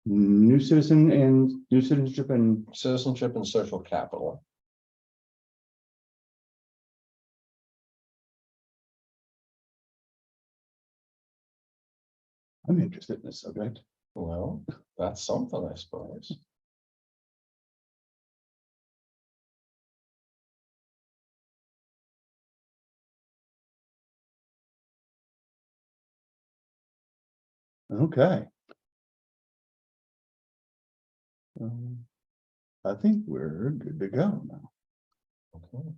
New citizenship and Citizenship and social capital. I'm interested in this subject. Well, that's something, I suppose. Okay. I think we're good to go now. Okay.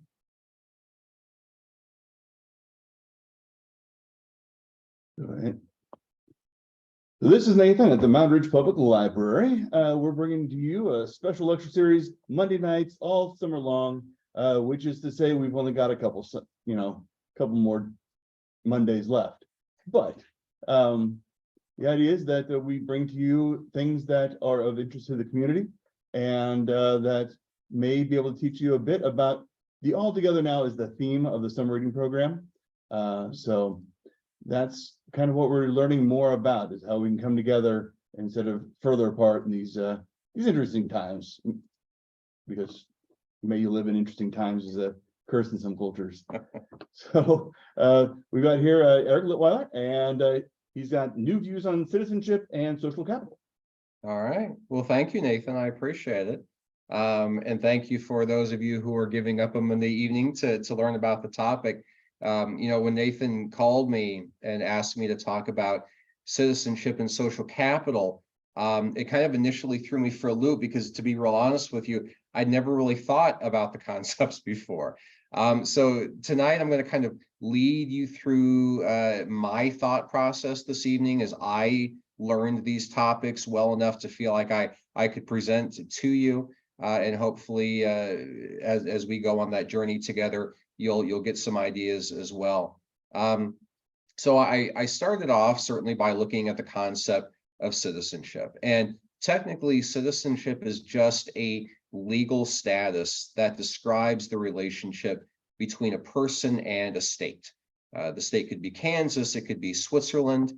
All right. So this is Nathan at the Mount Ridge Public Library. We're bringing to you a special lecture series Monday nights all summer long, which is to say we've only got a couple more Mondays left. But the idea is that we bring to you things that are of interest to the community and that may be able to teach you a bit about the All Together Now is the theme of the summer reading program. So that's kind of what we're learning more about, is how we can come together instead of further apart in these interesting times, because may you live in interesting times is a curse in some cultures. So we got here Eric Litweiler, and he's got new views on citizenship and social capital. All right. Well, thank you, Nathan. I appreciate it. And thank you for those of you who are giving up a Monday evening to learn about the topic. When Nathan called me and asked me to talk about citizenship and social capital, it kind of initially threw me for a loop because, to be real honest with you, I'd never really thought about the concepts before. So tonight I'm going to kind of lead you through my thought process this evening as I learned these topics well enough to feel like I could present to you, and hopefully as we go on that journey together, you'll get some ideas as well. So I started off certainly by looking at the concept of citizenship, and technically citizenship is just a legal status that describes the relationship between a person and a state. The state could be Kansas, it could be Switzerland.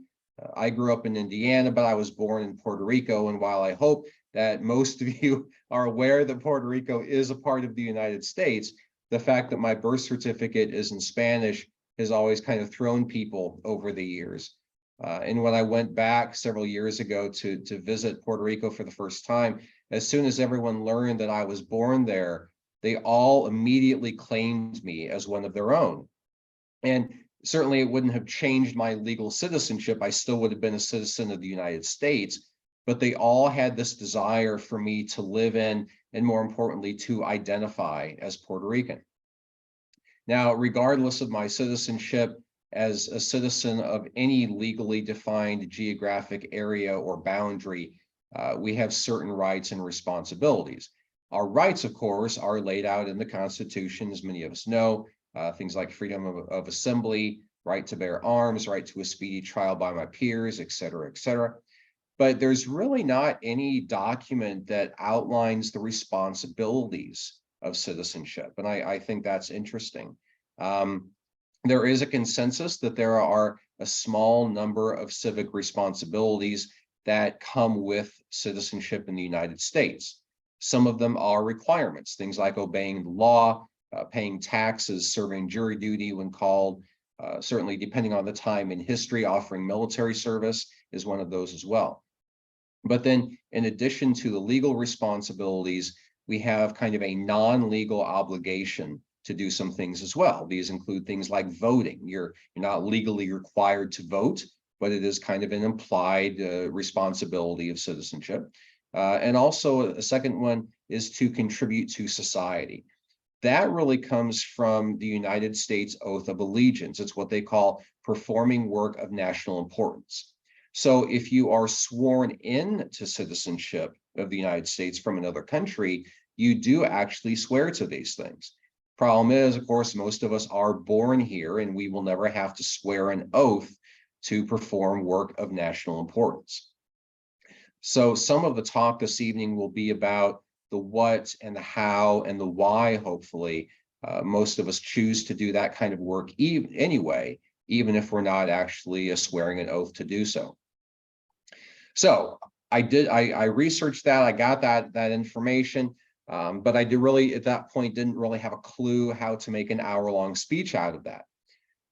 I grew up in Indiana, but I was born in Puerto Rico. And while I hope that most of you are aware that Puerto Rico is a part of the United States, the fact that my birth certificate is in Spanish has always kind of thrown people over the years. And when I went back several years ago to visit Puerto Rico for the first time, as soon as everyone learned that I was born there, they all immediately claimed me as one of their own. And certainly it wouldn't have changed my legal citizenship. I still would have been a citizen of the United States, but they all had this desire for me to live in, and more importantly, to identify as Puerto Rican. Now, regardless of my citizenship, as a citizen of any legally defined geographic area or boundary, we have certain rights and responsibilities. Our rights, of course, are laid out in the Constitution, as many of us know, things like freedom of assembly, right to bear arms, right to a speedy trial by my peers, et cetera, et cetera. But there's really not any document that outlines the responsibilities of citizenship. And I think that's interesting. There is a consensus that there are a small number of civic responsibilities that come with citizenship in the United States. Some of them are requirements, things like obeying the law, paying taxes, serving jury duty when called, certainly depending on the time in history, offering military service is one of those as well. But then in addition to the legal responsibilities, we have kind of a non-legal obligation to do some things as well. These include things like voting. You're not legally required to vote, but it is kind of an implied responsibility of citizenship. And also a second one is to contribute to society. That really comes from the United States Oath of Allegiance. It's what they call performing work of national importance. So if you are sworn in to citizenship of the United States from another country, you do actually swear to these things. Problem is, of course, most of us are born here and we will never have to swear an oath to perform work of national importance. So some of the talk this evening will be about the what and the how and the why, hopefully. Most of us choose to do that kind of work anyway, even if we're not actually swearing an oath to do so. So I researched that, I got that information, but I did really, at that point, didn't really have a clue how to make an hour-long speech out of that.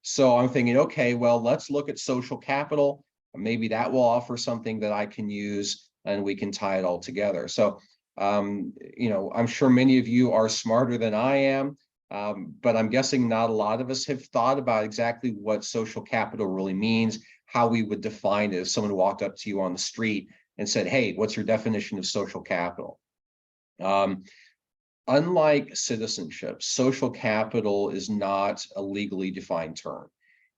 So I'm thinking, okay, well, let's look at social capital. Maybe that will offer something that I can use and we can tie it all together. So, I'm sure many of you are smarter than I am, but I'm guessing not a lot of us have thought about exactly what social capital really means, how we would define it if someone walked up to you on the street and said, hey, what's your definition of social capital? Unlike citizenship, social capital is not a legally defined term.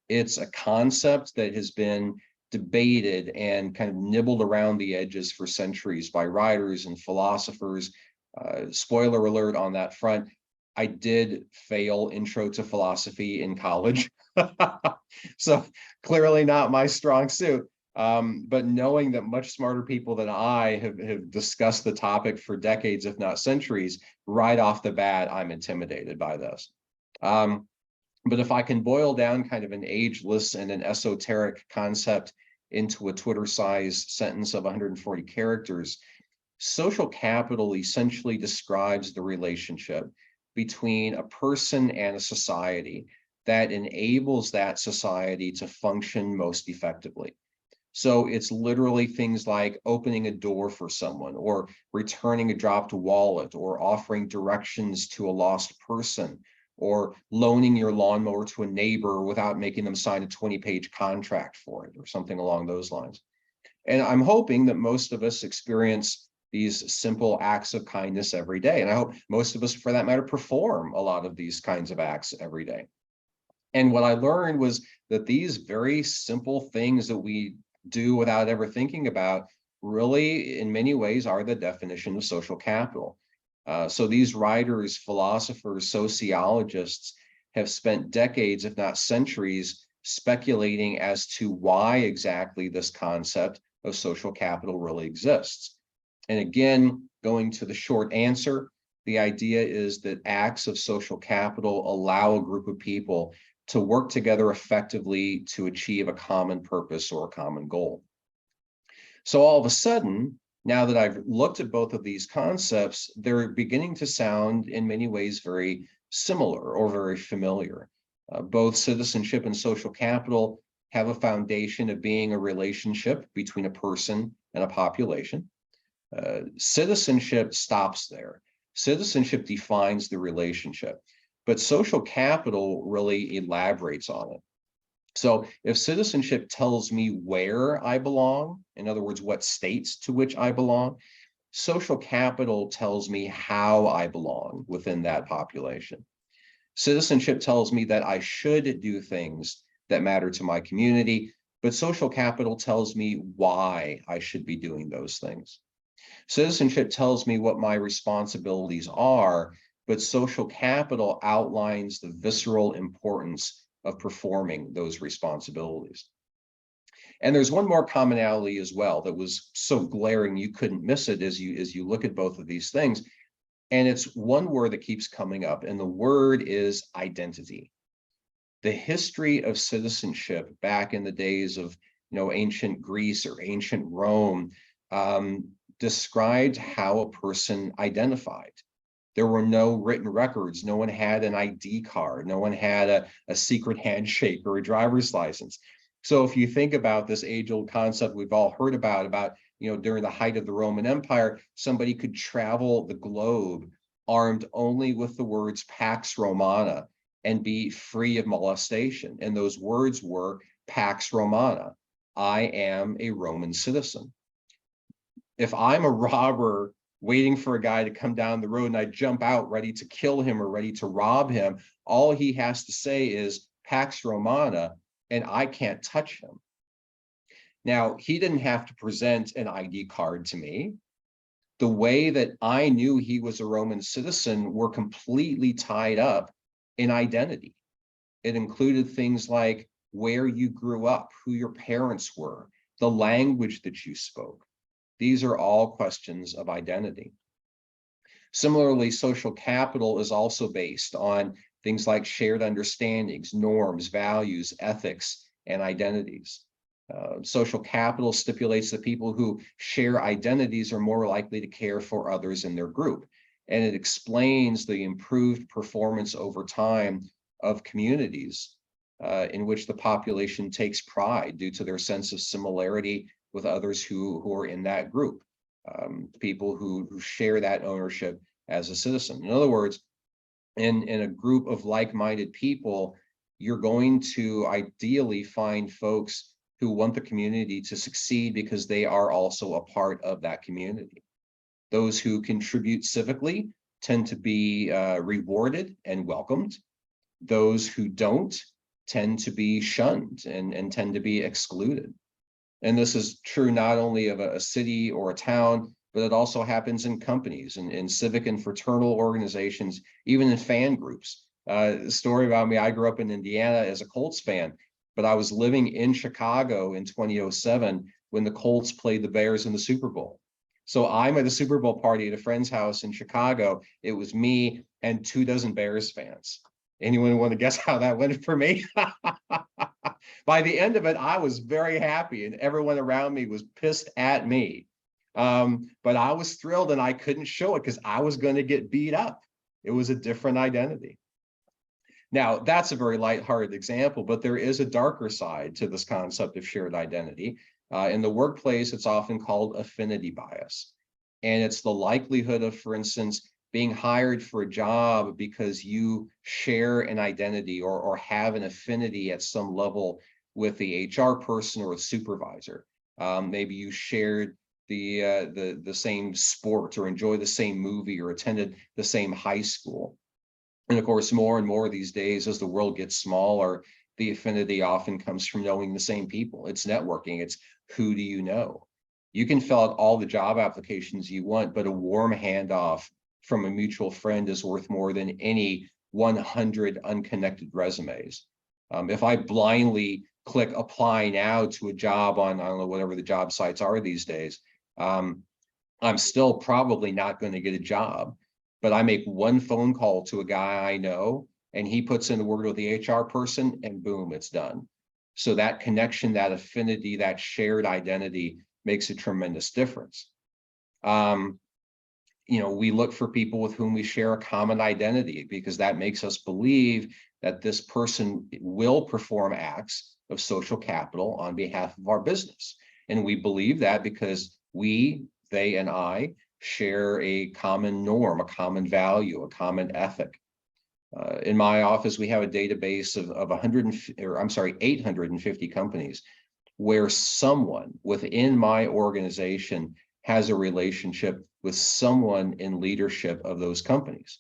It's a concept that has been debated and kind of nibbled around the edges for centuries by writers and philosophers. Spoiler alert on that front, I did fail intro to philosophy in college. So clearly not my strong suit. But knowing that much smarter people than I have discussed the topic for decades, if not centuries, right off the bat, I'm intimidated by this. But if I can boil down kind of an ageless and an esoteric concept into a Twitter-sized sentence of 140 characters, social capital essentially describes the relationship between a person and a society that enables that society to function most effectively. So it's literally things like opening a door for someone, or returning a dropped wallet, or offering directions to a lost person, or loaning your lawnmower to a neighbor without making them sign a 20-page contract for it, or something along those lines. And I'm hoping that most of us experience these simple acts of kindness every day. And I hope most of us, for that matter, perform a lot of these kinds of acts every day. And what I learned was that these very simple things that we do without ever thinking about really, in many ways, are the definition of social capital. So these writers, philosophers, sociologists have spent decades, if not centuries, speculating as to why exactly this concept of social capital really exists. And again, going to the short answer, the idea is that acts of social capital allow a group of people to work together effectively to achieve a common purpose or a common goal. So all of a sudden, now that I've looked at both of these concepts, they're beginning to sound in many ways very similar or very familiar. Both citizenship and social capital have a foundation of being a relationship between a person and a population. Citizenship stops there. Citizenship defines the relationship, but social capital really elaborates on it. So if citizenship tells me where I belong, in other words, what states to which I belong, social capital tells me how I belong within that population. Citizenship tells me that I should do things that matter to my community, but social capital tells me why I should be doing those things. Citizenship tells me what my responsibilities are, but social capital outlines the visceral importance of performing those responsibilities. And there's one more commonality as well that was so glaring you couldn't miss it as you look at both of these things. And it's one word that keeps coming up, and the word is identity. The history of citizenship back in the days of ancient Greece or ancient Rome described how a person identified. There were no written records. No one had an ID card. No one had a secret handshake or a driver's license. So if you think about this age-old concept we've all heard about, during the height of the Roman Empire, somebody could travel the globe armed only with the words Pax Romana and be free of molestation. And those words were Pax Romana. I am a Roman citizen. If I'm a robber waiting for a guy to come down the road and I jump out ready to kill him or ready to rob him, all he has to say is Pax Romana, and I can't touch him. Now, he didn't have to present an ID card to me. The way that I knew he was a Roman citizen were completely tied up in identity. It included things like where you grew up, who your parents were, the language that you spoke. These are all questions of identity. Similarly, social capital is also based on things like shared understandings, norms, values, ethics, and identities. Social capital stipulates that people who share identities are more likely to care for others in their group. And it explains the improved performance over time of communities in which the population takes pride due to their sense of similarity with others who are in that group, people who share that ownership as a citizen. In other words, in a group of like-minded people, you're going to ideally find folks who want the community to succeed because they are also a part of that community. Those who contribute civically tend to be rewarded and welcomed. Those who don't tend to be shunned and tend to be excluded. And this is true not only of a city or a town, but it also happens in companies and in civic and fraternal organizations, even in fan groups. Story about me, I grew up in Indiana as a Colts fan, but I was living in Chicago in 2007 when the Colts played the Bears in the Super Bowl. So I'm at a Super Bowl party at a friend's house in Chicago. It was me and 24 Bears fans. Anyone want to guess how that went for me? By the end of it, I was very happy and everyone around me was pissed at me. But I was thrilled and I couldn't show it because I was going to get beat up. It was a different identity. Now, that's a very lighthearted example, but there is a darker side to this concept of shared identity. In the workplace, it's often called affinity bias. And it's the likelihood of, for instance, being hired for a job because you share an identity or have an affinity at some level with the HR person or a supervisor. Maybe you shared the same sport or enjoy the same movie or attended the same high school. And of course, more and more these days, as the world gets smaller, the affinity often comes from knowing the same people. It's networking. It's who do you know? You can fill out all the job applications you want, but a warm handoff from a mutual friend is worth more than any 100 unconnected resumes. If I blindly click apply now to a job on, I don't know, whatever the job sites are these days, I'm still probably not going to get a job. But I make one phone call to a guy I know, and he puts in the word with the HR person, and boom, it's done. So that connection, that affinity, that shared identity makes a tremendous difference. We look for people with whom we share a common identity because that makes us believe that this person will perform acts of social capital on behalf of our business. And we believe that because they and I share a common norm, a common value, a common ethic. In my office, we have a database of 850 companies where someone within my organization has a relationship with someone in leadership of those companies,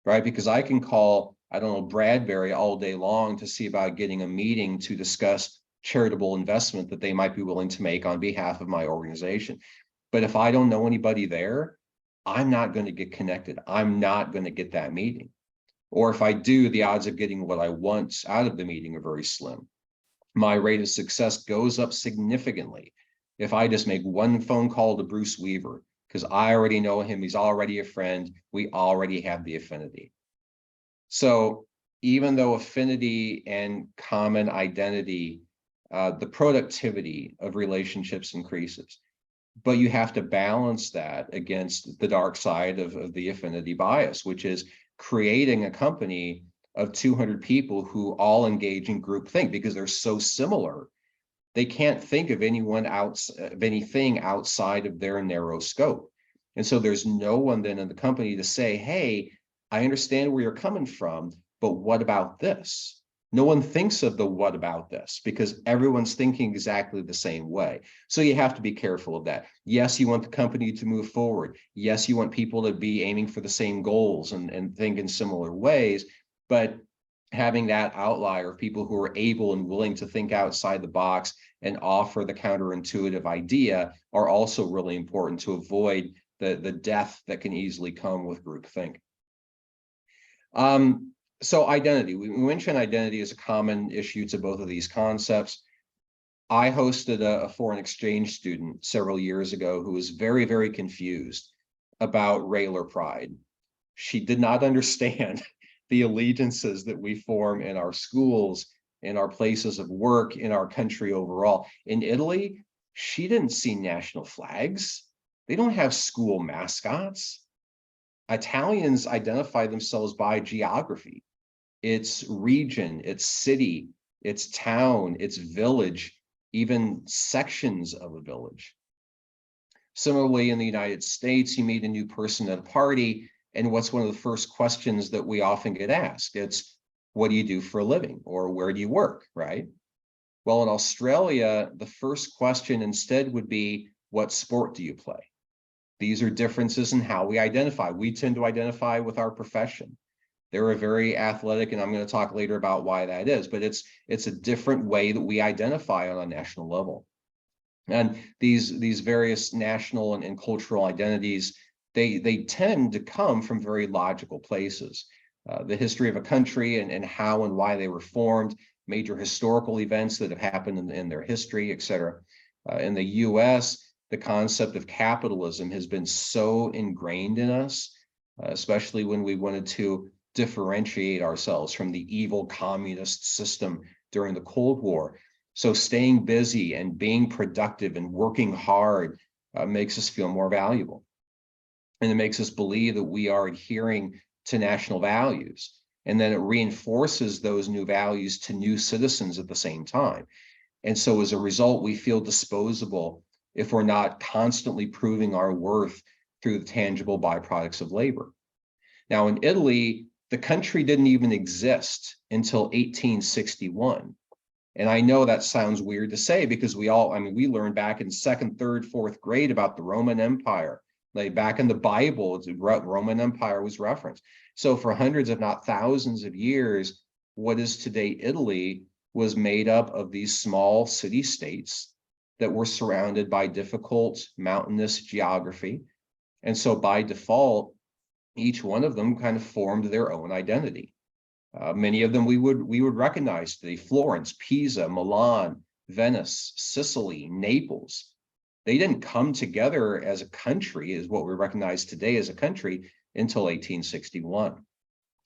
right? Because I can call, I don't know, Bradbury all day long to see about getting a meeting to discuss charitable investment that they might be willing to make on behalf of my organization. But if I don't know anybody there, I'm not going to get connected. I'm not going to get that meeting. Or if I do, the odds of getting what I want out of the meeting are very slim. My rate of success goes up significantly if I just make one phone call to Bruce Weaver, because I already know him. He's already a friend. We already have the affinity. So even though affinity and common identity, the productivity of relationships increases. But you have to balance that against the dark side of the affinity bias, which is creating a company of 200 people who all engage in groupthink because they're so similar. They can't think of anything outside of their narrow scope. And so there's no one then in the company to say, hey, I understand where you're coming from, but what about this? No one thinks of the what about this because everyone's thinking exactly the same way. So you have to be careful of that. Yes, you want the company to move forward. Yes, you want people to be aiming for the same goals and think in similar ways, but having that outlier of people who are able and willing to think outside the box and offer the counterintuitive idea are also really important to avoid the death that can easily come with groupthink. So identity, we mentioned identity as a common issue to both of these concepts. I hosted a foreign exchange student several years ago who was very, very confused about Railer Pride. She did not understand the allegiances that we form in our schools in our places of work, in our country overall. In Italy, she didn't see national flags. They don't have school mascots. Italians identify themselves by geography, its region, its city, its town, its village, even sections of a village. Similarly, in the United States, you meet a new person at a party, and what's one of the first questions that we often get asked? It's, what do you do for a living? Or where do you work, right? Well, in Australia, the first question instead would be, what sport do you play? These are differences in how we identify. We tend to identify with our profession. They're a very athletic, and I'm going to talk later about why that is, but it's a different way that we identify on a national level. And these various national and cultural identities, they tend to come from very logical places. The history of a country and how and why they were formed, major historical events that have happened in their history, et cetera. In the US, the concept of capitalism has been so ingrained in us, especially when we wanted to differentiate ourselves from the evil communist system during the Cold War. So staying busy and being productive and working hard makes us feel more valuable. And it makes us believe that we are adhering to national values. And then it reinforces those new values to new citizens at the same time. And so as a result, we feel disposable if we're not constantly proving our worth through the tangible byproducts of labor. Now, in Italy, the country didn't even exist until 1861. And I know that sounds weird to say because we learned back in second, third, fourth grade about the Roman Empire. Like back in the Bible, the Roman Empire was referenced. So for hundreds, if not thousands of years, what is today Italy was made up of these small city-states that were surrounded by difficult mountainous geography. And so by default, each one of them kind of formed their own identity. Many of them we would recognize today: Florence, Pisa, Milan, Venice, Sicily, Naples. They didn't come together as a country, is what we recognize today as a country, until 1861.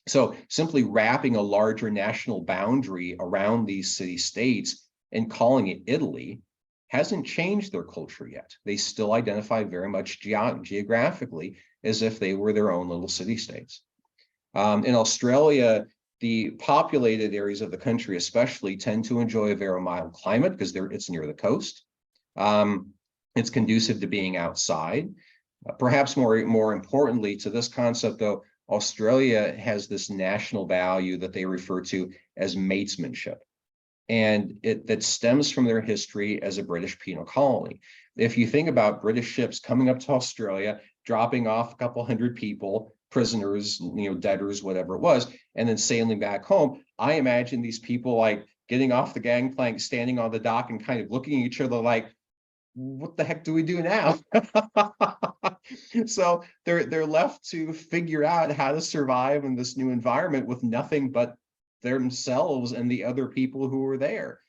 So simply wrapping a larger national boundary around these city-states and calling it Italy hasn't changed their culture yet. They still identify very much geographically as if they were their own little city-states. In Australia, the populated areas of the country especially tend to enjoy a very mild climate because it's near the coast. It's conducive to being outside. Perhaps more importantly to this concept, though, Australia has this national value that they refer to as matesmanship. And that stems from their history as a British penal colony. If you think about British ships coming up to Australia, dropping off a couple hundred people, prisoners, debtors, whatever it was, and then sailing back home, I imagine these people like getting off the gangplank, standing on the dock and kind of looking at each other like, what the heck do we do now? So they're left to figure out how to survive in this new environment with nothing but themselves and the other people who were there.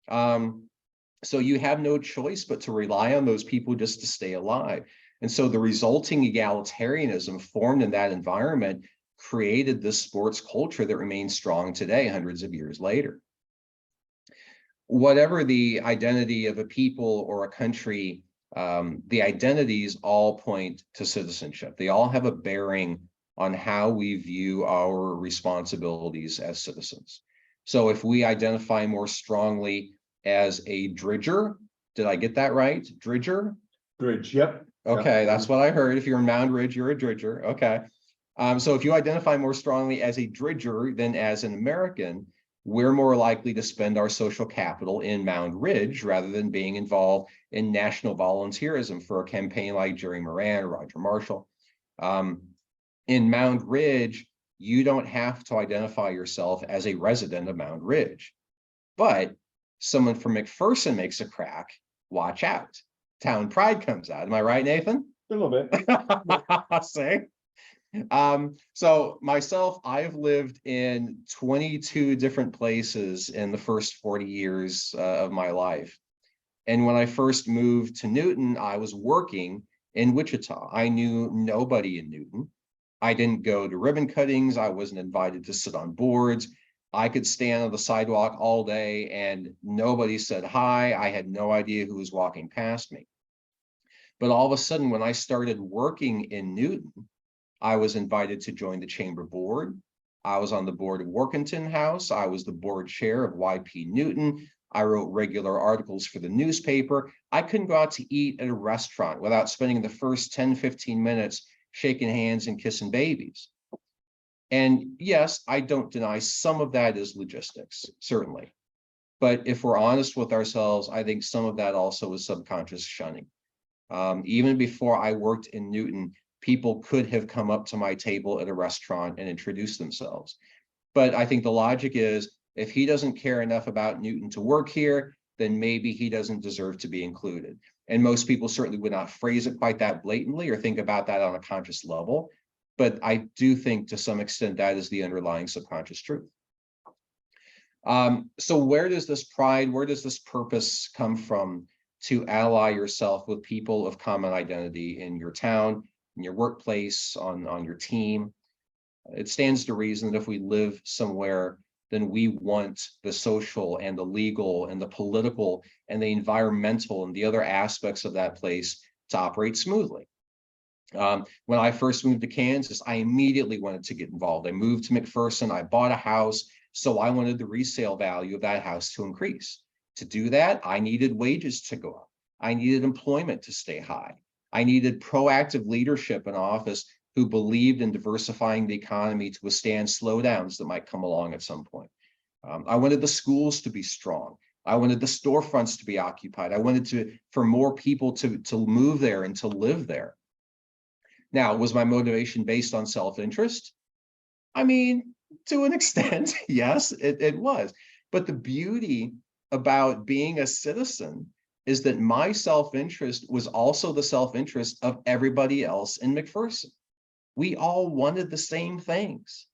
So you have no choice but to rely on those people just to stay alive. And so the resulting egalitarianism formed in that environment created this sports culture that remains strong today, hundreds of years later. Whatever the identity of a people or a country, the identities all point to citizenship. They all have a bearing on how we view our responsibilities as citizens. So if we identify more strongly as a dridger, did I get that right? Dridger? Bridge, yep. Okay, Yep. that's what I heard. If you're in Mound Ridge, you're a dridger. Okay. So if you identify more strongly as a dridger than as an American, we're more likely to spend our social capital in Mound Ridge rather than being involved in national volunteerism for a campaign like Jerry Moran or Roger Marshall. In Mound Ridge, you don't have to identify yourself as a resident of Mound Ridge. But someone from McPherson makes a crack, watch out. Town pride comes out. Am I right, Nathan? A little bit. See? So myself, I've lived in 22 different places in the first 40 years of my life. And when I first moved to Newton, I was working in Wichita. I knew nobody in Newton. I didn't go to ribbon cuttings. I wasn't invited to sit on boards. I could stand on the sidewalk all day and nobody said hi. I had no idea who was walking past me. But all of a sudden, when I started working in Newton, I was invited to join the chamber board. I was on the board of Workington House. I was the board chair of YP Newton. I wrote regular articles for the newspaper. I couldn't go out to eat at a restaurant without spending the first 10, 15 minutes shaking hands and kissing babies. And yes, I don't deny some of that is logistics, certainly. But if we're honest with ourselves, I think some of that also is subconscious shunning. Even before I worked in Newton, people could have come up to my table at a restaurant and introduced themselves. But I think the logic is, if he doesn't care enough about Newton to work here, then maybe he doesn't deserve to be included. And most people certainly would not phrase it quite that blatantly or think about that on a conscious level. But I do think to some extent that is the underlying subconscious truth. So where does this pride, where does this purpose come from to ally yourself with people of common identity in your town, in your workplace, on your team? It stands to reason that if we live somewhere, then we want the social and the legal and the political and the environmental and the other aspects of that place to operate smoothly. When I first moved to Kansas, I immediately wanted to get involved. I moved to McPherson, I bought a house, so I wanted the resale value of that house to increase. To do that, I needed wages to go up. I needed employment to stay high. I needed proactive leadership in office who believed in diversifying the economy to withstand slowdowns that might come along at some point. I wanted the schools to be strong. I wanted the storefronts to be occupied. I wanted for more people to move there and to live there. Now, was my motivation based on self-interest? I mean, to an extent, yes, it was. But the beauty about being a citizen is that my self-interest was also the self-interest of everybody else in McPherson. We all wanted the same things.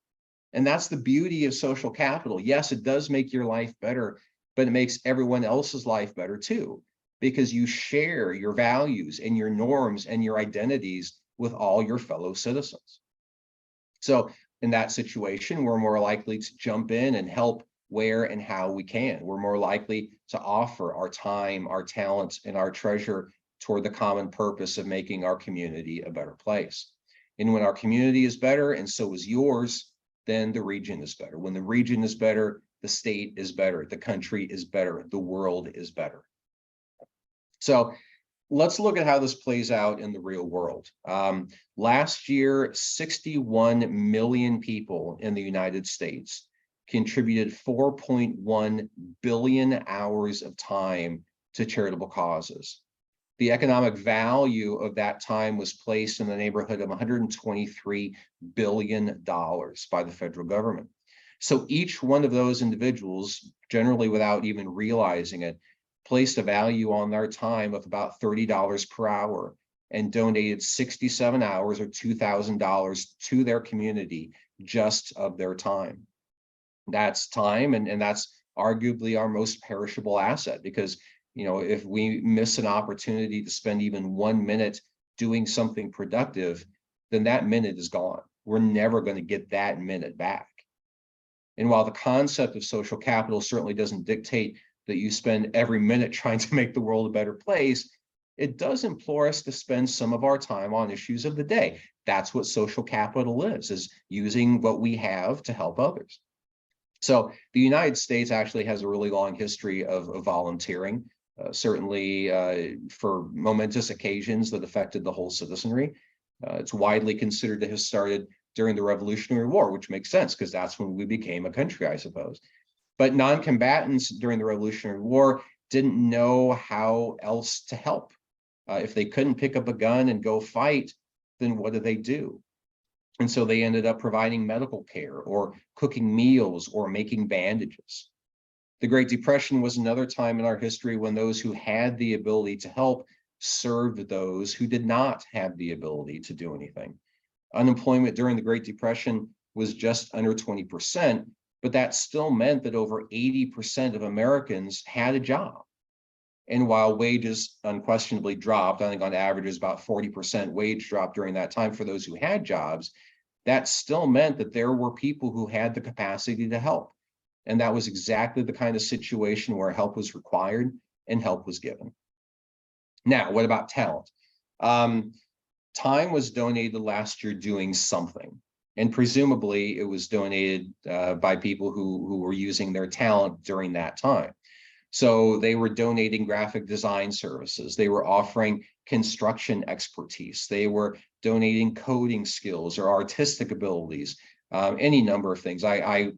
And that's the beauty of social capital. Yes, it does make your life better, but it makes everyone else's life better too, because you share your values and your norms and your identities with all your fellow citizens. So in that situation, we're more likely to jump in and help where and how we can. We're more likely to offer our time, our talents, and our treasure toward the common purpose of making our community a better place. And when our community is better, and so is yours, then the region is better. When the region is better, the state is better, the country is better, the world is better. So let's look at how this plays out in the real world. Last year, 61 million people in the United States contributed 4.1 billion hours of time to charitable causes. The economic value of that time was placed in the neighborhood of $123 billion by the federal government. So each one of those individuals, generally without even realizing it, placed a value on their time of about $30 per hour and donated 67 hours or $2,000 to their community just of their time. That's time, and that's arguably our most perishable asset, because if we miss an opportunity to spend even 1 minute doing something productive, then that minute is gone. We're never going to get that minute back. And while the concept of social capital certainly doesn't dictate that you spend every minute trying to make the world a better place, it does implore us to spend some of our time on issues of the day. That's what social capital is using what we have to help others. So the United States actually has a really long history of volunteering, certainly for momentous occasions that affected the whole citizenry. It's widely considered to have started during the Revolutionary War, which makes sense because that's when we became a country, I suppose. But non-combatants during the Revolutionary War didn't know how else to help. If they couldn't pick up a gun and go fight, then what did they do? And so they ended up providing medical care or cooking meals or making bandages. The Great Depression was another time in our history when those who had the ability to help served those who did not have the ability to do anything. Unemployment during the Great Depression was just under 20%, but that still meant that over 80% of Americans had a job. And while wages unquestionably dropped, I think on average it was about 40% wage drop during that time for those who had jobs, that still meant that there were people who had the capacity to help. And that was exactly the kind of situation where help was required and help was given. Now, what about talent? Time was donated last year doing something. And presumably it was donated by people who were using their talent during that time. So they were donating graphic design services. They were offering construction expertise. They were donating coding skills or artistic abilities, any number of things. I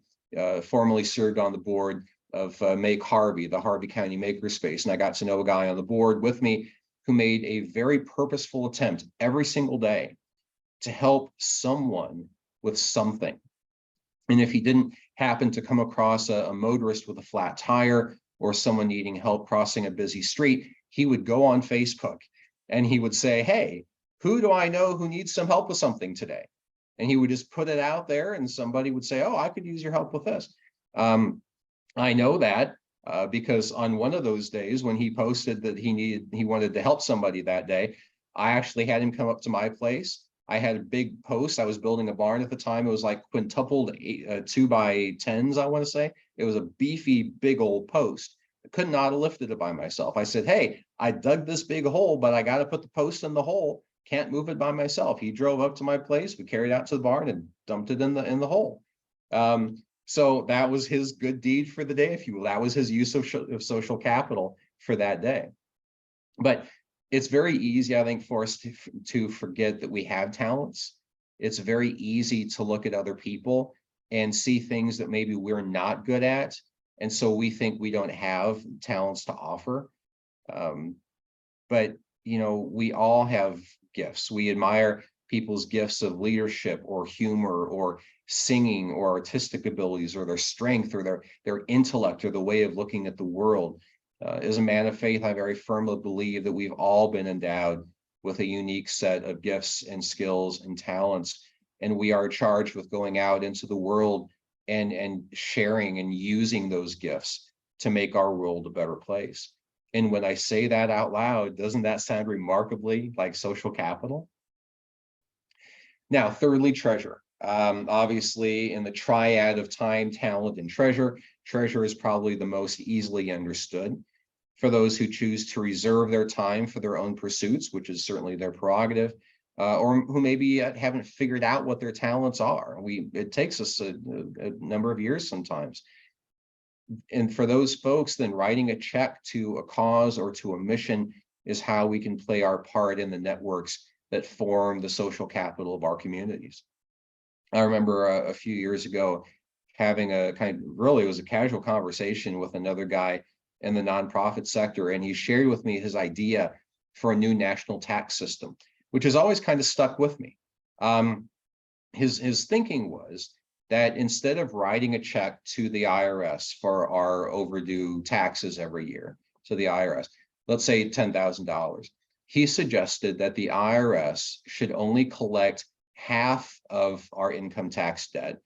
formerly served on the board of Make Harvey, the Harvey County Makerspace, and I got to know a guy on the board with me who made a very purposeful attempt every single day to help someone with something. And if he didn't happen to come across a motorist with a flat tire or someone needing help crossing a busy street, he would go on Facebook and he would say, hey, who do I know who needs some help with something today? And he would just put it out there and somebody would say, oh, I could use your help with this. I know that because on one of those days when he posted that he wanted to help somebody that day, I actually had him come up to my place. I had a big post. I was building a barn at the time. It was like quintupled 2x10s, I want to say. It was a beefy, big old post. I could not have lifted it by myself. I said, hey, I dug this big hole, but I got to put the post in the hole. Can't move it by myself. He drove up to my place. We carried it out to the barn and dumped it in the hole. So that was his good deed for the day, if you will. That was his use of social capital for that day. But it's very easy, I think, for us to forget that we have talents. It's very easy to look at other people and see things that maybe we're not good at. And so we think we don't have talents to offer. But, we all have gifts. We admire people's gifts of leadership or humor or singing or artistic abilities or their strength or their intellect or the way of looking at the world. As a man of faith, I very firmly believe that we've all been endowed with a unique set of gifts and skills and talents, and we are charged with going out into the world and sharing and using those gifts to make our world a better place. And when I say that out loud, doesn't that sound remarkably like social capital? Now, thirdly, treasure. Obviously, in the triad of time, talent, and treasure, treasure is probably the most easily understood. For those who choose to reserve their time for their own pursuits, which is certainly their prerogative, or who maybe haven't figured out what their talents are. It takes us a number of years sometimes. And for those folks, then writing a check to a cause or to a mission is how we can play our part in the networks that form the social capital of our communities. I remember a few years ago having a it was a casual conversation with another guy in the nonprofit sector, and he shared with me his idea for a new national tax system, which has always kind of stuck with me. His thinking was that instead of writing a check to the IRS for our overdue taxes every year, to the IRS, let's say $10,000, he suggested that the IRS should only collect half of our income tax debt,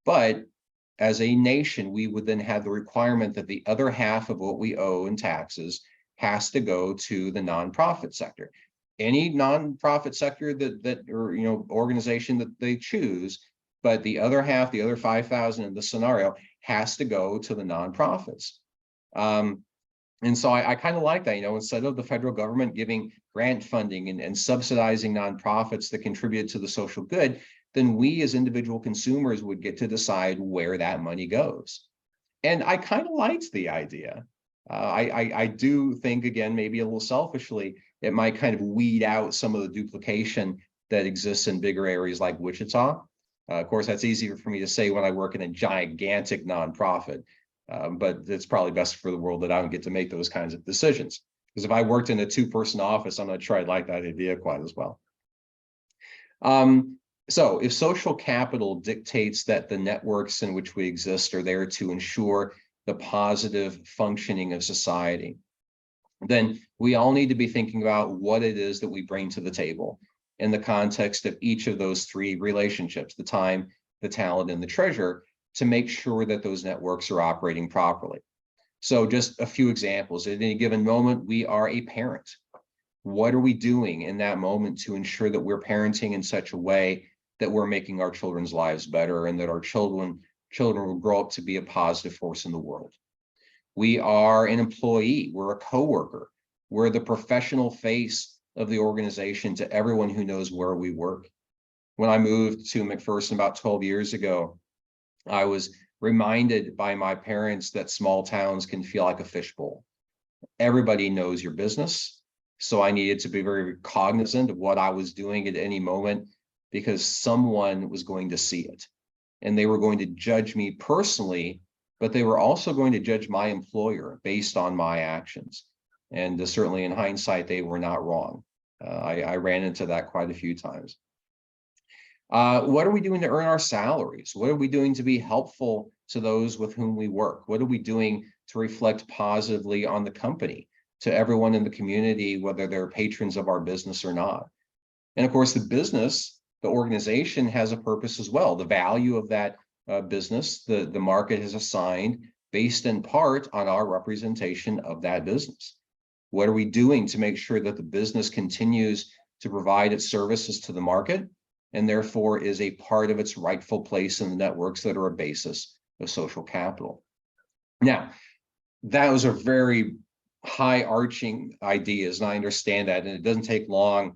but as a nation, we would then have the requirement that the other half of what we owe in taxes has to go to the nonprofit sector. Any nonprofit sector that or organization that they choose, but the other half, the other 5,000 in the scenario, has to go to the nonprofits. And so I kind of like that, instead of the federal government giving grant funding and subsidizing nonprofits that contribute to the social good, then we as individual consumers would get to decide where that money goes. And I kind of liked the idea. I do think, again, maybe a little selfishly, it might kind of weed out some of the duplication that exists in bigger areas like Wichita. Of course, that's easier for me to say when I work in a gigantic nonprofit, but it's probably best for the world that I don't get to make those kinds of decisions. Because if I worked in a two-person office, I'm not sure I'd like that idea quite as well. So if social capital dictates that the networks in which we exist are there to ensure the positive functioning of society, then we all need to be thinking about what it is that we bring to the table in the context of each of those three relationships, the time, the talent, and the treasure, to make sure that those networks are operating properly. So just a few examples. At any given moment, we are a parent. What are we doing in that moment to ensure that we're parenting in such a way that we're making our children's lives better and that our children children will grow up to be a positive force in the world. We are an employee, we're a coworker, we're the professional face of the organization to everyone who knows where we work. When I moved to McPherson about 12 years ago, I was reminded by my parents that small towns can feel like a fishbowl. Everybody knows your business. So I needed to be very cognizant of what I was doing at any moment, because someone was going to see it. And they were going to judge me personally, but they were also going to judge my employer based on my actions. And certainly in hindsight, they were not wrong. I ran into that quite a few times. What are we doing to earn our salaries? What are we doing to be helpful to those with whom we work? What are we doing to reflect positively on the company, to everyone in the community, whether they're patrons of our business or not? And of course, the business, the organization has a purpose as well. The value of that business, the market has assigned based in part on our representation of that business. What are we doing to make sure that the business continues to provide its services to the market, and therefore is a part of its rightful place in the networks that are a basis of social capital? Now, that was a very high arching ideas, and I understand that, and it doesn't take long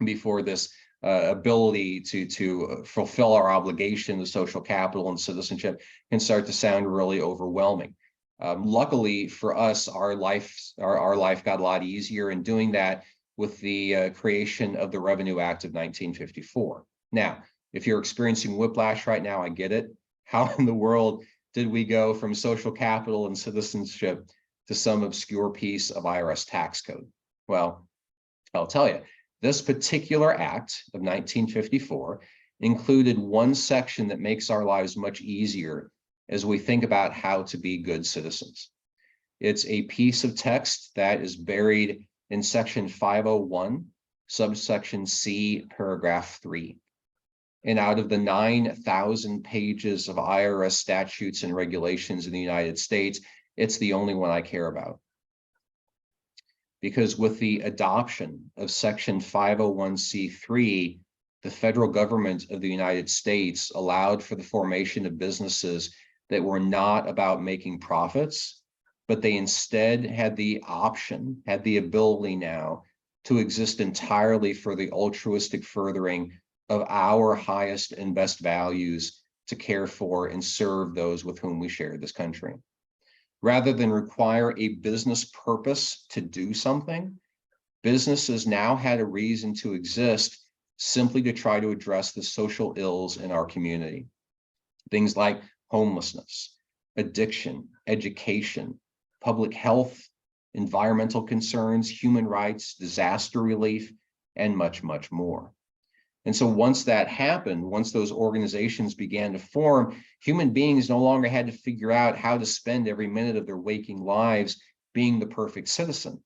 before this ability to fulfill our obligation to social capital and citizenship can start to sound really overwhelming. Luckily for us, our life got a lot easier in doing that with the creation of the Revenue Act of 1954. Now, if you're experiencing whiplash right now, I get it. How in the world did we go from social capital and citizenship to some obscure piece of IRS tax code? Well, I'll tell you, this particular act of 1954 included one section that makes our lives much easier as we think about how to be good citizens. It's a piece of text that is buried in section 501, subsection C, paragraph 3. And out of the 9,000 pages of IRS statutes and regulations in the United States, it's the only one I care about. Because with the adoption of section 501c3, the federal government of the United States allowed for the formation of businesses that were not about making profits, but they instead had the option, had the ability now to exist entirely for the altruistic furthering of our highest and best values to care for and serve those with whom we share this country. Rather than require a business purpose to do something, businesses now had a reason to exist simply to try to address the social ills in our community. Things like homelessness, addiction, education, public health, environmental concerns, human rights, disaster relief, and much, much more. And so once that happened, once those organizations began to form, human beings no longer had to figure out how to spend every minute of their waking lives being the perfect citizen.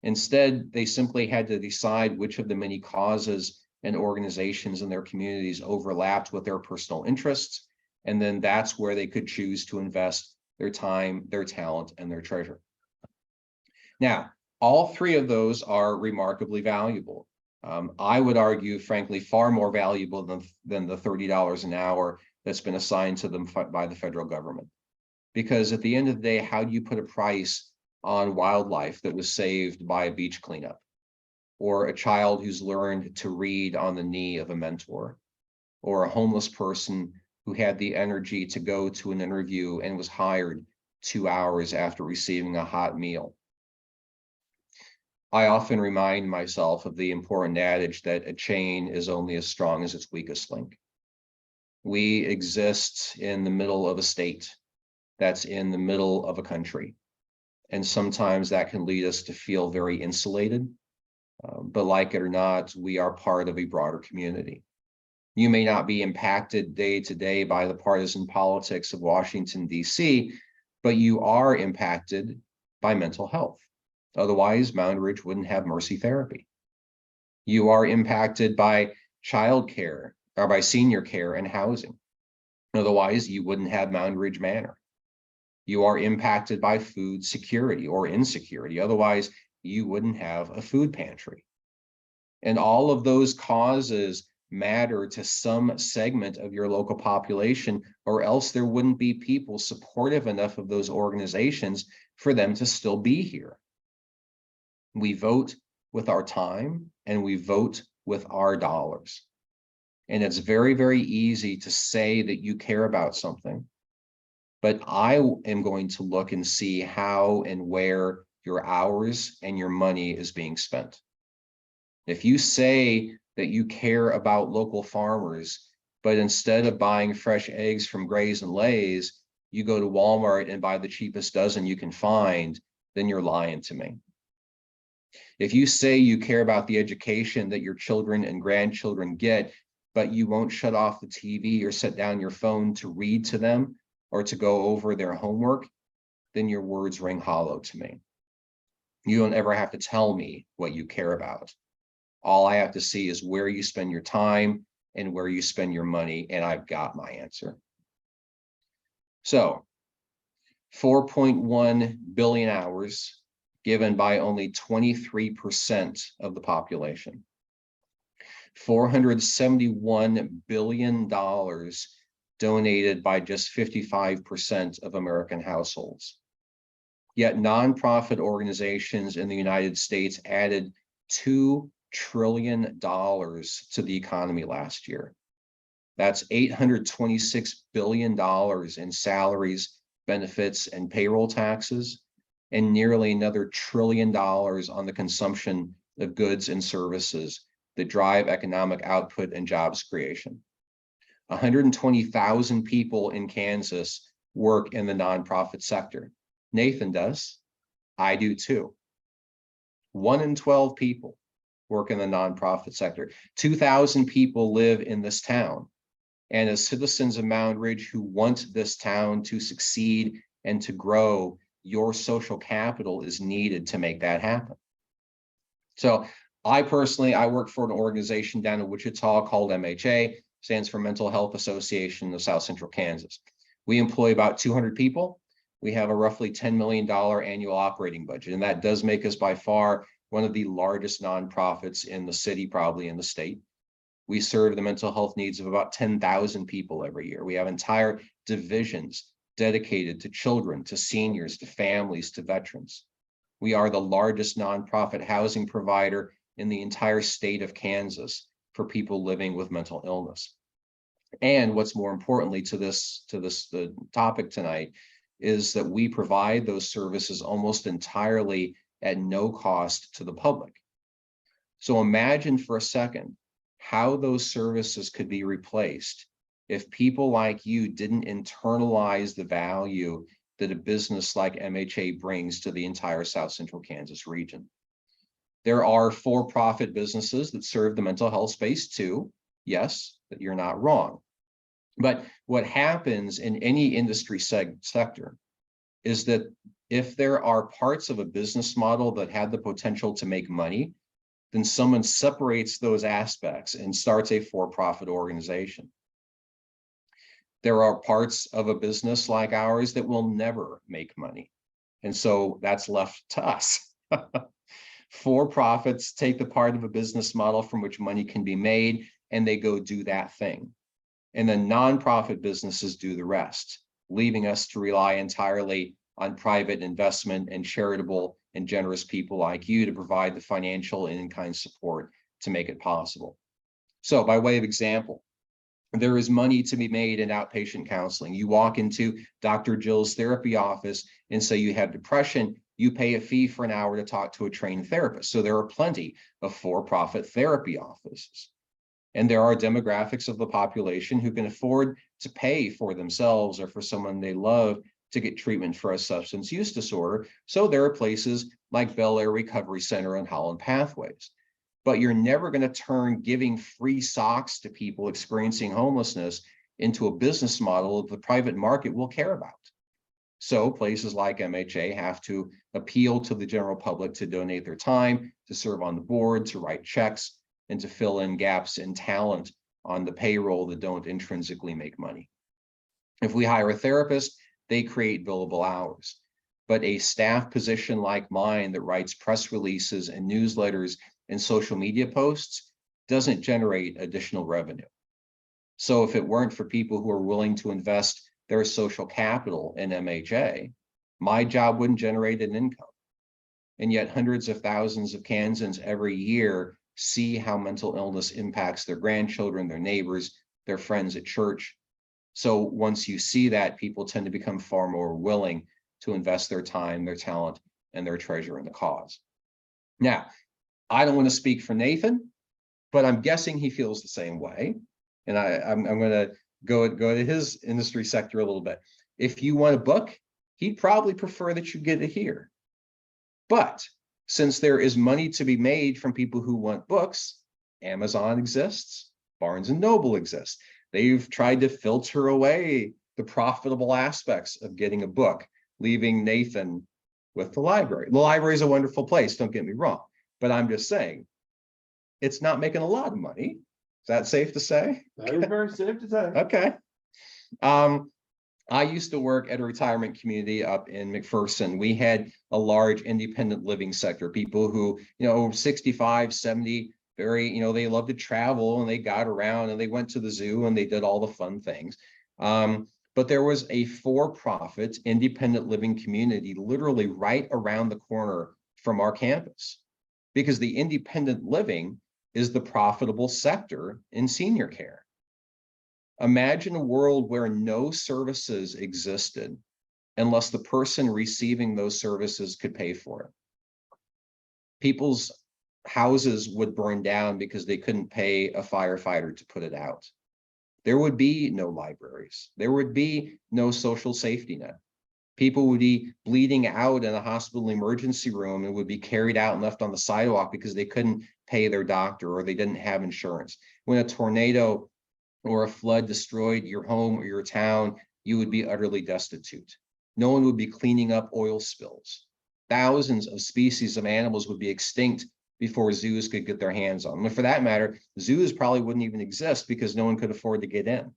Instead, they simply had to decide which of the many causes and organizations in their communities overlapped with their personal interests. And then that's where they could choose to invest their time, their talent, and their treasure. Now, all three of those are remarkably valuable. I would argue, frankly, far more valuable than the $30 an hour that's been assigned to them by the federal government. Because at the end of the day, how do you put a price on wildlife that was saved by a beach cleanup? Or a child who's learned to read on the knee of a mentor? Or a homeless person who had the energy to go to an interview and was hired 2 hours after receiving a hot meal? I often remind myself of the important adage that a chain is only as strong as its weakest link. We exist in the middle of a state that's in the middle of a country. And sometimes that can lead us to feel very insulated. But like it or not, we are part of a broader community. You may not be impacted day to day by the partisan politics of Washington, D.C., but you are impacted by mental health. Otherwise, Mound Ridge wouldn't have Mercy Therapy. You are impacted by childcare or by senior care and housing. Otherwise, you wouldn't have Mound Ridge Manor. You are impacted by food security or insecurity. Otherwise, you wouldn't have a food pantry. And all of those causes matter to some segment of your local population, or else there wouldn't be people supportive enough of those organizations for them to still be here. We vote with our time and we vote with our dollars. And it's very, very easy to say that you care about something, but I am going to look and see how and where your hours and your money is being spent. If you say that you care about local farmers, but instead of buying fresh eggs from Grays and Lays, you go to Walmart and buy the cheapest dozen you can find, then you're lying to me. If you say you care about the education that your children and grandchildren get, but you won't shut off the TV or set down your phone to read to them or to go over their homework, then your words ring hollow to me. You don't ever have to tell me what you care about. All I have to see is where you spend your time and where you spend your money, and I've got my answer. So 4.1 billion hours given by only 23% of the population. $471 billion donated by just 55% of American households. Yet nonprofit organizations in the United States added $2 trillion to the economy last year. That's $826 billion in salaries, benefits, and payroll taxes, and nearly another $1 trillion on the consumption of goods and services that drive economic output and jobs creation. 120,000 people in Kansas work in the nonprofit sector. Nathan does. I do too. 1 in 12 people work in the nonprofit sector. 2,000 people live in this town. And as citizens of Mound Ridge who want this town to succeed and to grow, your social capital is needed to make that happen. So I work for an organization down in Wichita called MHA, stands for Mental Health Association of South Central Kansas. We employ about 200 people. We have a roughly $10 million annual operating budget, and that does make us by far one of the largest nonprofits in the city, probably in the state. We serve the mental health needs of about 10,000 people every year. We have entire divisions dedicated to children, to seniors, to families, to veterans. We are the largest nonprofit housing provider in the entire state of Kansas for people living with mental illness. And what's more importantly to the topic tonight is that we provide those services almost entirely at no cost to the public. So imagine for a second how those services could be replaced if people like you didn't internalize the value that a business like MHA brings to the entire South Central Kansas region. There are for-profit businesses that serve the mental health space too. Yes, that you're not wrong. But what happens in any industry sector is that if there are parts of a business model that have the potential to make money, then someone separates those aspects and starts a for-profit organization. There are parts of a business like ours that will never make money. And so that's left to us. For-profits take the part of a business model from which money can be made, and they go do that thing. And then nonprofit businesses do the rest, leaving us to rely entirely on private investment and charitable and generous people like you to provide the financial and in-kind support to make it possible. So by way of example, there is money to be made in outpatient counseling. You walk into Dr. Jill's therapy office and say you have depression, you pay a fee for an hour to talk to a trained therapist. So there are plenty of for-profit therapy offices. And there are demographics of the population who can afford to pay for themselves or for someone they love to get treatment for a substance use disorder. So there are places like Bel Air Recovery Center and Holland Pathways. But you're never going to turn giving free socks to people experiencing homelessness into a business model that the private market will care about. So places like MHA have to appeal to the general public to donate their time, to serve on the board, to write checks, and to fill in gaps in talent on the payroll that don't intrinsically make money. If we hire a therapist, they create billable hours. But a staff position like mine that writes press releases and newsletters and social media posts doesn't generate additional revenue. So if it weren't for people who are willing to invest their social capital in MHA, my job wouldn't generate an income. And yet hundreds of thousands of Kansans every year see how mental illness impacts their grandchildren, their neighbors, their friends at church. So once you see that, people tend to become far more willing to invest their time, their talent, and their treasure in the cause. Now, I don't want to speak for Nathan, but I'm guessing he feels the same way. And I'm going to go to his industry sector a little bit. If you want a book, he'd probably prefer that you get it here. But since there is money to be made from people who want books, Amazon exists, Barnes and Noble exists. They've tried to filter away the profitable aspects of getting a book, leaving Nathan with the library. The library is a wonderful place, don't get me wrong, but I'm just saying, it's not making a lot of money. Is that safe to say? That is very safe to say. Okay. I used to work at a retirement community up in McPherson. We had a large independent living sector, people who, over 65, 70, very, they love to travel and they got around and they went to the zoo and they did all the fun things. But there was a for-profit independent living community literally right around the corner from our campus, because the independent living is the profitable sector in senior care. Imagine a world where no services existed unless the person receiving those services could pay for it. People's houses would burn down because they couldn't pay a firefighter to put it out. There would be no libraries. There would be no social safety net. People would be bleeding out in a hospital emergency room and would be carried out and left on the sidewalk because they couldn't pay their doctor or they didn't have insurance. When a tornado or a flood destroyed your home or your town, you would be utterly destitute. No one would be cleaning up oil spills. Thousands of species of animals would be extinct before zoos could get their hands on them. And for that matter, zoos probably wouldn't even exist because no one could afford to get in.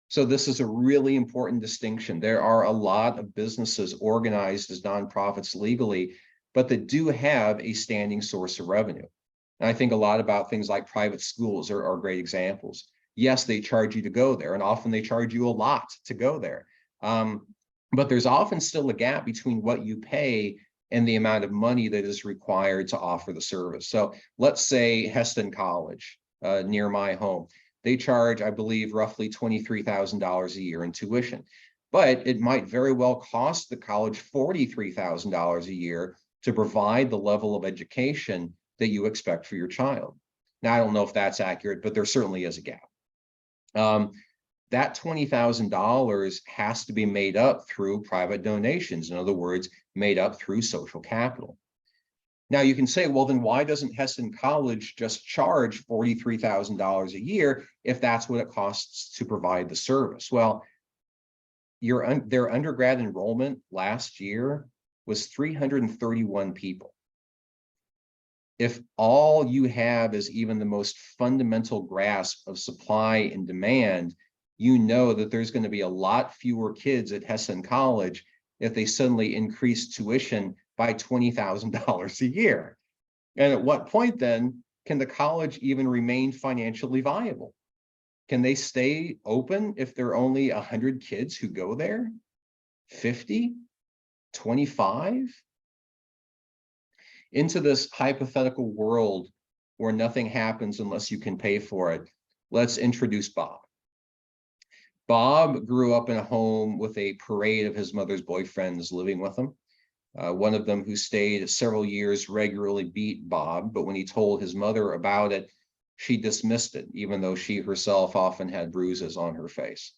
So this is a really important distinction. There are a lot of businesses organized as nonprofits legally, but that do have a standing source of revenue. And I think a lot about things like private schools are great examples. Yes, they charge you to go there, and often they charge you a lot to go there. But there's often still a gap between what you pay and the amount of money that is required to offer the service. So let's say Heston College near my home. They charge, I believe, roughly $23,000 a year in tuition. But it might very well cost the college $43,000 a year to provide the level of education that you expect for your child. Now, I don't know if that's accurate, but there certainly is a gap. That $20,000 has to be made up through private donations. In other words, made up through social capital. Now you can say, well, then why doesn't Heston College just charge $43,000 a year if that's what it costs to provide the service? Well, their undergrad enrollment last year was 331 people. If all you have is even the most fundamental grasp of supply and demand, you know that there's going to be a lot fewer kids at Heston College if they suddenly increase tuition by $20,000 a year. And at what point then can the college even remain financially viable? Can they stay open if there are only 100 kids who go there? 50? 25? Into this hypothetical world where nothing happens unless you can pay for it, let's introduce Bob. Bob grew up in a home with a parade of his mother's boyfriends living with him. One of them, who stayed several years, regularly beat Bob, but when he told his mother about it, she dismissed it, even though she herself often had bruises on her face.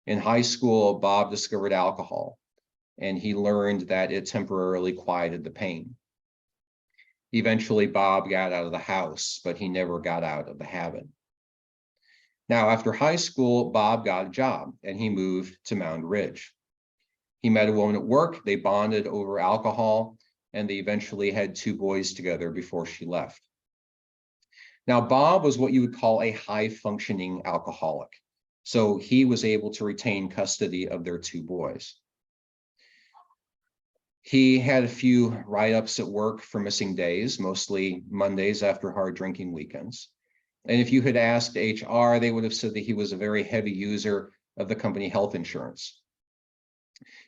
In high school, Bob discovered alcohol, and he learned that it temporarily quieted the pain. Eventually, Bob got out of the house, but he never got out of the habit. Now, after high school, Bob got a job, and he moved to Mound Ridge. He met a woman at work, they bonded over alcohol, and they eventually had 2 boys together before she left. Now, Bob was what you would call a high-functioning alcoholic, so he was able to retain custody of their 2 boys. He had a few write-ups at work for missing days, mostly Mondays after hard drinking weekends. And if you had asked HR, they would have said that he was a very heavy user of the company health insurance.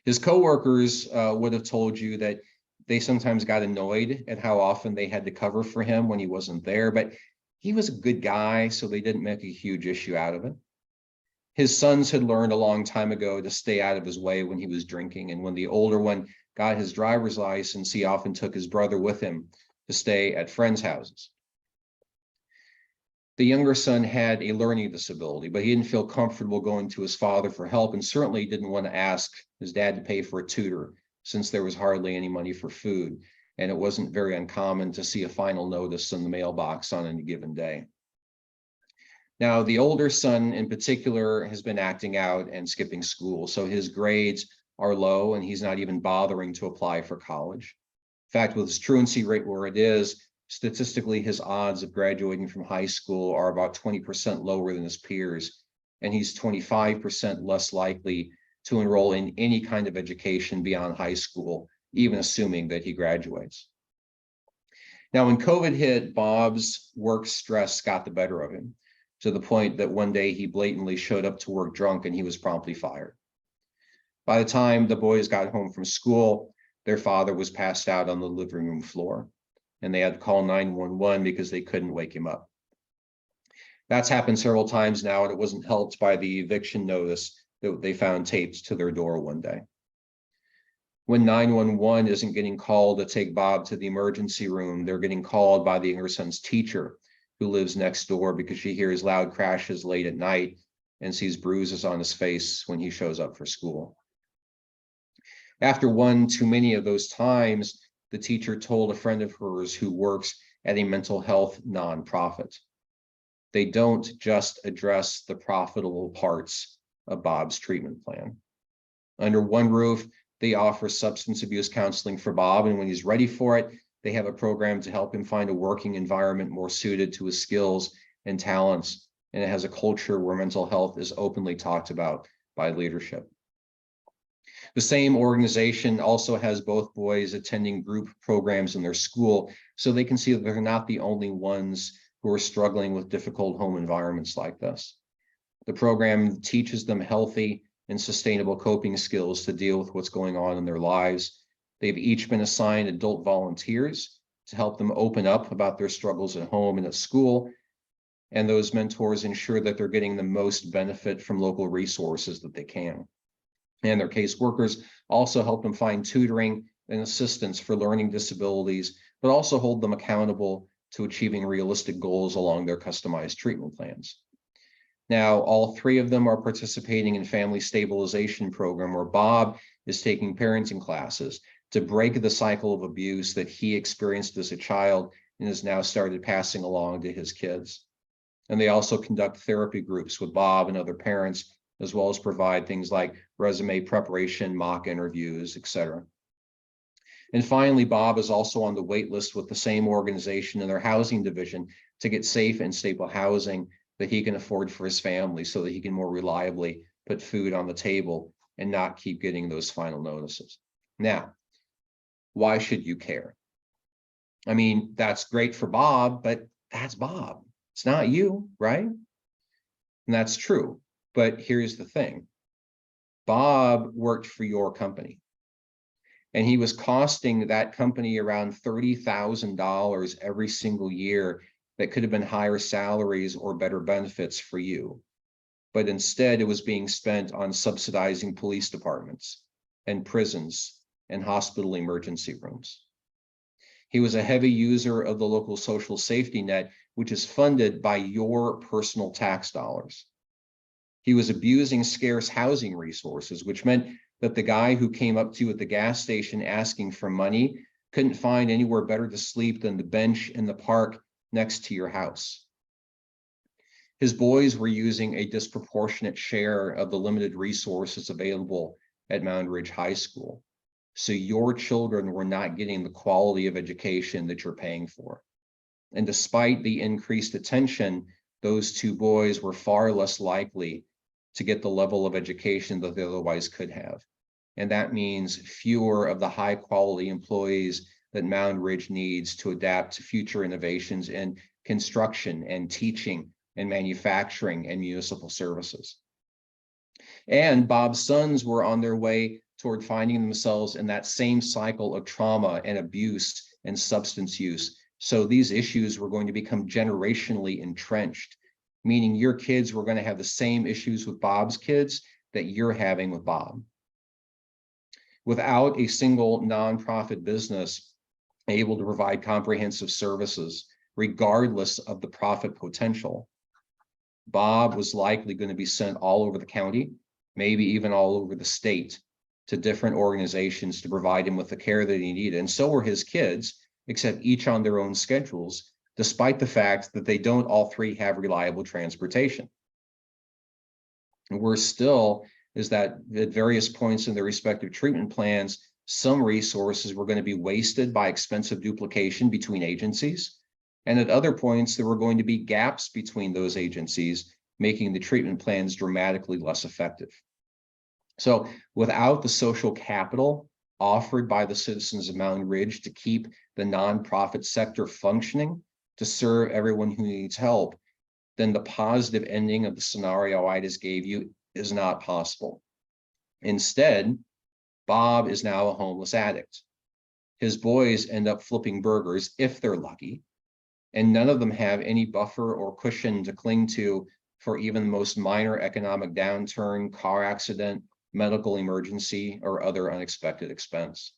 His coworkers would have told you that they sometimes got annoyed at how often they had to cover for him when he wasn't there, but he was a good guy, so they didn't make a huge issue out of it. His sons had learned a long time ago to stay out of his way when he was drinking, and when the older one got his driver's license, he often took his brother with him to stay at friends' houses. The younger son had a learning disability, but he didn't feel comfortable going to his father for help, and certainly didn't want to ask his dad to pay for a tutor since there was hardly any money for food, and it wasn't very uncommon to see a final notice in the mailbox on any given day. Now, the older son in particular has been acting out and skipping school, so his grades are low and he's not even bothering to apply for college. In fact, with his truancy rate where it is, statistically, his odds of graduating from high school are about 20% lower than his peers, and he's 25% less likely to enroll in any kind of education beyond high school, even assuming that he graduates. Now, when COVID hit, Bob's work stress got the better of him, to the point that one day he blatantly showed up to work drunk and he was promptly fired. By the time the boys got home from school, their father was passed out on the living room floor, and they had to call 911 because they couldn't wake him up. That's happened several times now, and it wasn't helped by the eviction notice that they found taped to their door one day. When 911 isn't getting called to take Bob to the emergency room, they're getting called by the younger son's teacher, who lives next door, because she hears loud crashes late at night and sees bruises on his face when he shows up for school. After one too many of those times, the teacher told a friend of hers who works at a mental health nonprofit, they don't just address the profitable parts of Bob's treatment plan. Under one roof, they offer substance abuse counseling for Bob, and when he's ready for it, they have a program to help him find a working environment more suited to his skills and talents, and it has a culture where mental health is openly talked about by leadership. The same organization also has both boys attending group programs in their school, so they can see that they're not the only ones who are struggling with difficult home environments like this. The program teaches them healthy and sustainable coping skills to deal with what's going on in their lives. They've each been assigned adult volunteers to help them open up about their struggles at home and at school, and those mentors ensure that they're getting the most benefit from local resources that they can. And their caseworkers also help them find tutoring and assistance for learning disabilities, but also hold them accountable to achieving realistic goals along their customized treatment plans. Now, all three of them are participating in family stabilization program, where Bob is taking parenting classes to break the cycle of abuse that he experienced as a child and has now started passing along to his kids. And they also conduct therapy groups with Bob and other parents, as well as provide things like resume preparation, mock interviews, etc. And finally, Bob is also on the wait list with the same organization in their housing division to get safe and stable housing that he can afford for his family, so that he can more reliably put food on the table and not keep getting those final notices. Now, why should you care? I mean, that's great for Bob, but that's Bob. It's not you, right? And that's true. But here's the thing. Bob worked for your company, and he was costing that company around $30,000 every single year that could have been higher salaries or better benefits for you. But instead, it was being spent on subsidizing police departments and prisons and hospital emergency rooms. He was a heavy user of the local social safety net, which is funded by your personal tax dollars. He was abusing scarce housing resources, which meant that the guy who came up to you at the gas station asking for money couldn't find anywhere better to sleep than the bench in the park next to your house. His boys were using a disproportionate share of the limited resources available at Mound Ridge High School. So your children were not getting the quality of education that you're paying for. And despite the increased attention, those two boys were far less likely to get the level of education that they otherwise could have. And that means fewer of the high quality employees that Mound Ridge needs to adapt to future innovations in construction and teaching and manufacturing and municipal services. And Bob's sons were on their way toward finding themselves in that same cycle of trauma and abuse and substance use. So these issues were going to become generationally entrenched, meaning your kids were going to have the same issues with Bob's kids that you're having with Bob. Without a single nonprofit business able to provide comprehensive services, regardless of the profit potential, Bob was likely going to be sent all over the county, maybe even all over the state, to different organizations to provide him with the care that he needed. And so were his kids, except each on their own schedules, despite the fact that they don't all three have reliable transportation. And worse still is that at various points in their respective treatment plans, some resources were going to be wasted by expensive duplication between agencies. And at other points, there were going to be gaps between those agencies, making the treatment plans dramatically less effective. So without the social capital offered by the citizens of Mound Ridge to keep the nonprofit sector functioning, to serve everyone who needs help, then the positive ending of the scenario I just gave you is not possible. Instead, Bob is now a homeless addict. His boys end up flipping burgers if they're lucky, and none of them have any buffer or cushion to cling to for even the most minor economic downturn, car accident, medical emergency, or other unexpected expense.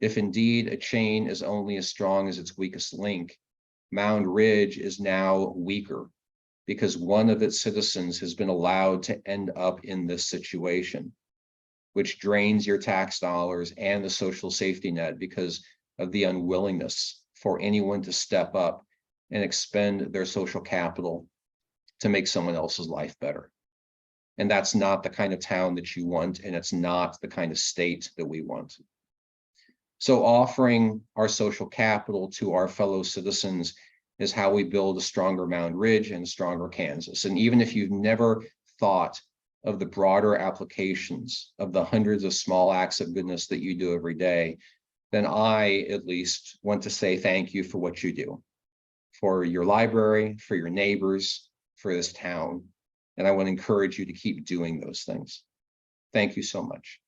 If indeed a chain is only as strong as its weakest link, Mound Ridge is now weaker because one of its citizens has been allowed to end up in this situation, which drains your tax dollars and the social safety net because of the unwillingness for anyone to step up and expend their social capital to make someone else's life better. And that's not the kind of town that you want, and it's not the kind of state that we want. So offering our social capital to our fellow citizens is how we build a stronger Mound Ridge and a stronger Kansas. And even if you've never thought of the broader applications of the hundreds of small acts of goodness that you do every day, then I at least want to say thank you for what you do, for your library, for your neighbors, for this town. And I want to encourage you to keep doing those things. Thank you so much.